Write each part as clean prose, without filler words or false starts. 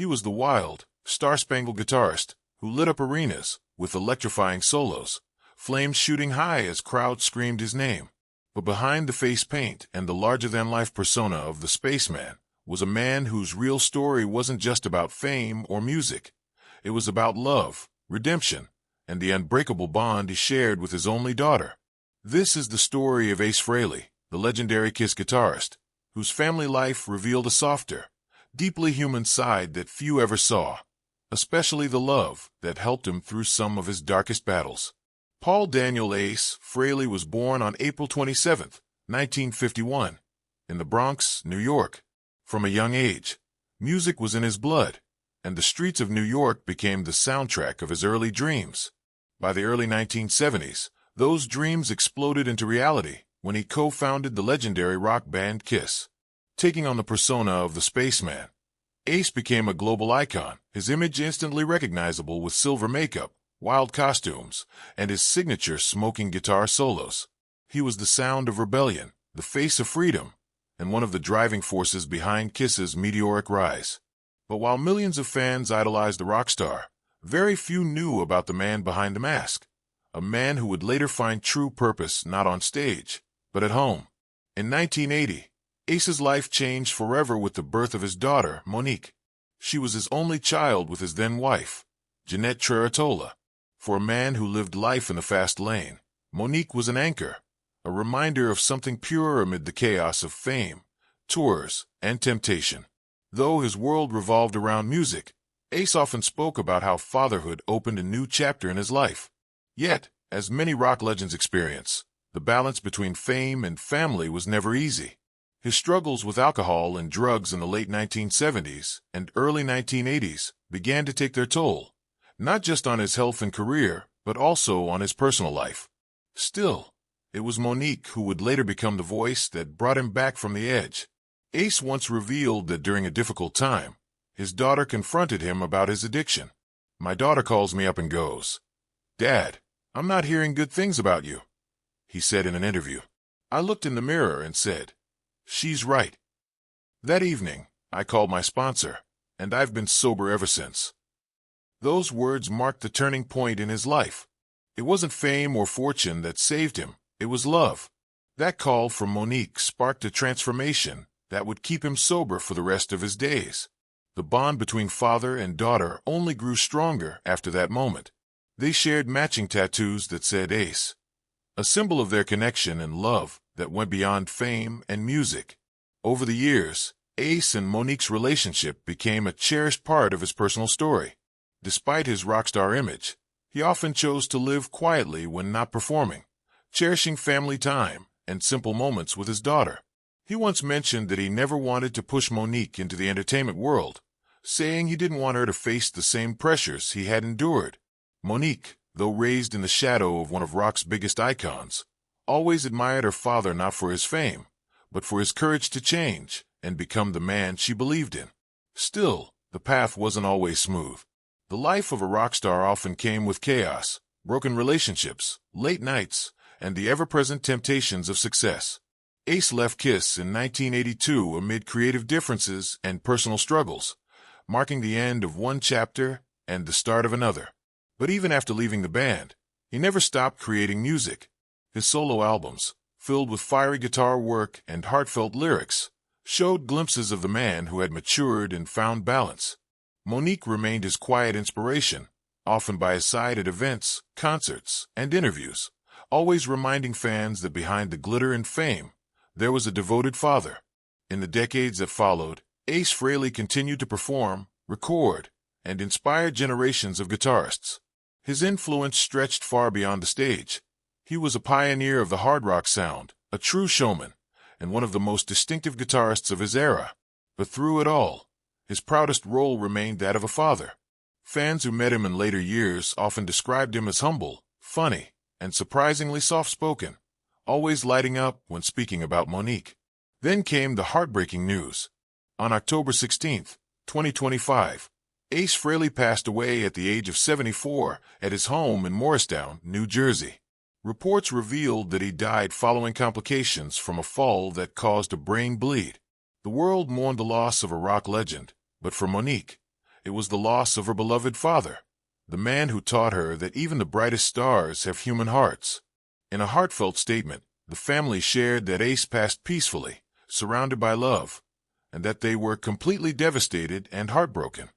He was the wild, star-spangled guitarist who lit up arenas with electrifying solos, flames shooting high as crowds screamed his name. But behind the face paint and the larger-than-life persona of the Spaceman was a man whose real story wasn't just about fame or music. It was about love, redemption, and the unbreakable bond he shared with his only daughter. This is the story of Ace Frehley, the legendary Kiss guitarist, whose family life revealed a softer, deeply human side that few ever saw, especially the love that helped him through some of his darkest battles. Paul Daniel Ace Frehley was born on April 27, 1951, in the Bronx, New York. From a young age, music was in his blood, and the streets of New York became the soundtrack of his early dreams. By the early 1970s, those dreams exploded into reality when he co-founded the legendary rock band Kiss. Taking on the persona of the Spaceman, Ace became a global icon, his image instantly recognizable with silver makeup, wild costumes, and his signature smoking guitar solos. He was the sound of rebellion, the face of freedom, and one of the driving forces behind Kiss's meteoric rise. But while millions of fans idolized the rock star, very few knew about the man behind the mask, a man who would later find true purpose not on stage, but at home. In 1980, Ace's life changed forever with the birth of his daughter, Monique. She was his only child with his then-wife, Jeanette Treratola. For a man who lived life in the fast lane, Monique was an anchor, a reminder of something pure amid the chaos of fame, tours, and temptation. Though his world revolved around music, Ace often spoke about how fatherhood opened a new chapter in his life. Yet, as many rock legends experience, the balance between fame and family was never easy. His struggles with alcohol and drugs in the late 1970s and early 1980s began to take their toll, not just on his health and career, but also on his personal life. Still, it was Monique who would later become the voice that brought him back from the edge. Ace once revealed that during a difficult time, his daughter confronted him about his addiction. "My daughter calls me up and goes, 'Dad, I'm not hearing good things about you,'" he said in an interview. "I looked in the mirror and said, 'She's right.' That evening, I called my sponsor, and I've been sober ever since." Those words marked the turning point in his life. It wasn't fame or fortune that saved him, it was love. That call from Monique sparked a transformation that would keep him sober for the rest of his days. The bond between father and daughter only grew stronger after that moment. They shared matching tattoos that said Ace, a symbol of their connection and love that went beyond fame and music. Over the years, Ace and Monique's relationship became a cherished part of his personal story. Despite his rock star image, he often chose to live quietly when not performing, cherishing family time and simple moments with his daughter. He once mentioned that he never wanted to push Monique into the entertainment world, saying he didn't want her to face the same pressures he had endured. Monique, though raised in the shadow of one of rock's biggest icons, always admired her father not for his fame, but for his courage to change and become the man she believed in. Still, the path wasn't always smooth. The life of a rock star often came with chaos, broken relationships, late nights, and the ever-present temptations of success. Ace left Kiss in 1982 amid creative differences and personal struggles, marking the end of one chapter and the start of another. But even after leaving the band, he never stopped creating music. His solo albums, filled with fiery guitar work and heartfelt lyrics, showed glimpses of the man who had matured and found balance. Monique remained his quiet inspiration, often by his side at events, concerts, and interviews, always reminding fans that behind the glitter and fame, there was a devoted father. In the decades that followed, Ace Frehley continued to perform, record, and inspire generations of guitarists. His influence stretched far beyond the stage. He was a pioneer of the hard rock sound, a true showman, and one of the most distinctive guitarists of his era. But through it all, his proudest role remained that of a father. Fans who met him in later years often described him as humble, funny, and surprisingly soft-spoken, always lighting up when speaking about Monique. Then came the heartbreaking news. On October 16, 2025, Ace Frehley passed away at the age of 74 at his home in Morristown, New Jersey. Reports revealed that he died following complications from a fall that caused a brain bleed. The world mourned the loss of a rock legend, but for Monique, It was the loss of her beloved father, the man who taught her that even the brightest stars have human hearts. In a heartfelt statement, the family shared that Ace passed peacefully, surrounded by love, and that they were completely devastated and heartbroken.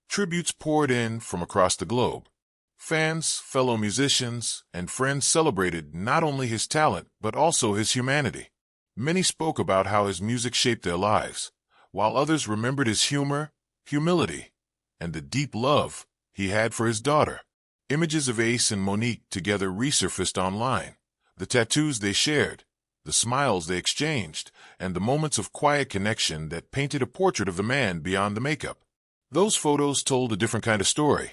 Tributes poured in from across the globe. Fans, fellow musicians, and friends celebrated not only his talent but also his humanity. Many spoke about how his music shaped their lives, while others remembered his humor, humility, and the deep love he had for his daughter. Images of Ace and Monique together resurfaced online. The tattoos they shared, the smiles they exchanged, and the moments of quiet connection that painted a portrait of the man beyond the makeup. Those photos told a different kind of story.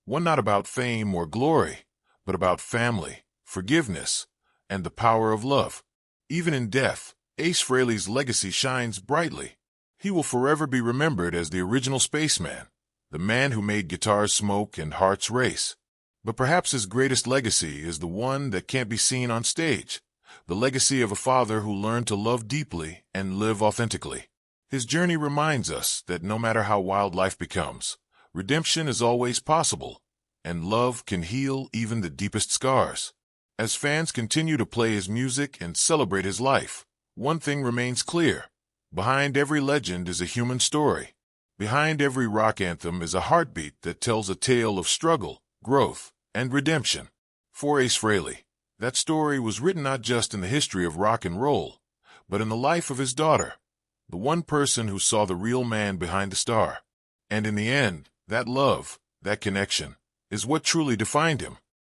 One not about fame or glory, but about family, forgiveness, and the power of love. Even in death, Ace Frehley's legacy shines brightly. He will forever be remembered as the original Spaceman, the man who made guitars smoke and hearts race. But perhaps his greatest legacy is the one that can't be seen on stage, the legacy of a father who learned to love deeply and live authentically. His journey reminds us that no matter how wild life becomes, redemption is always possible, and love can heal even the deepest scars. As fans continue to play his music and celebrate his life, one thing remains clear. Behind every legend is a human story. Behind every rock anthem is a heartbeat that tells a tale of struggle, growth, and redemption. For Ace Frehley, that story was written not just in the history of rock and roll, but in the life of his daughter, the one person who saw the real man behind the star. And in the end, that love, that connection, is what truly defined him.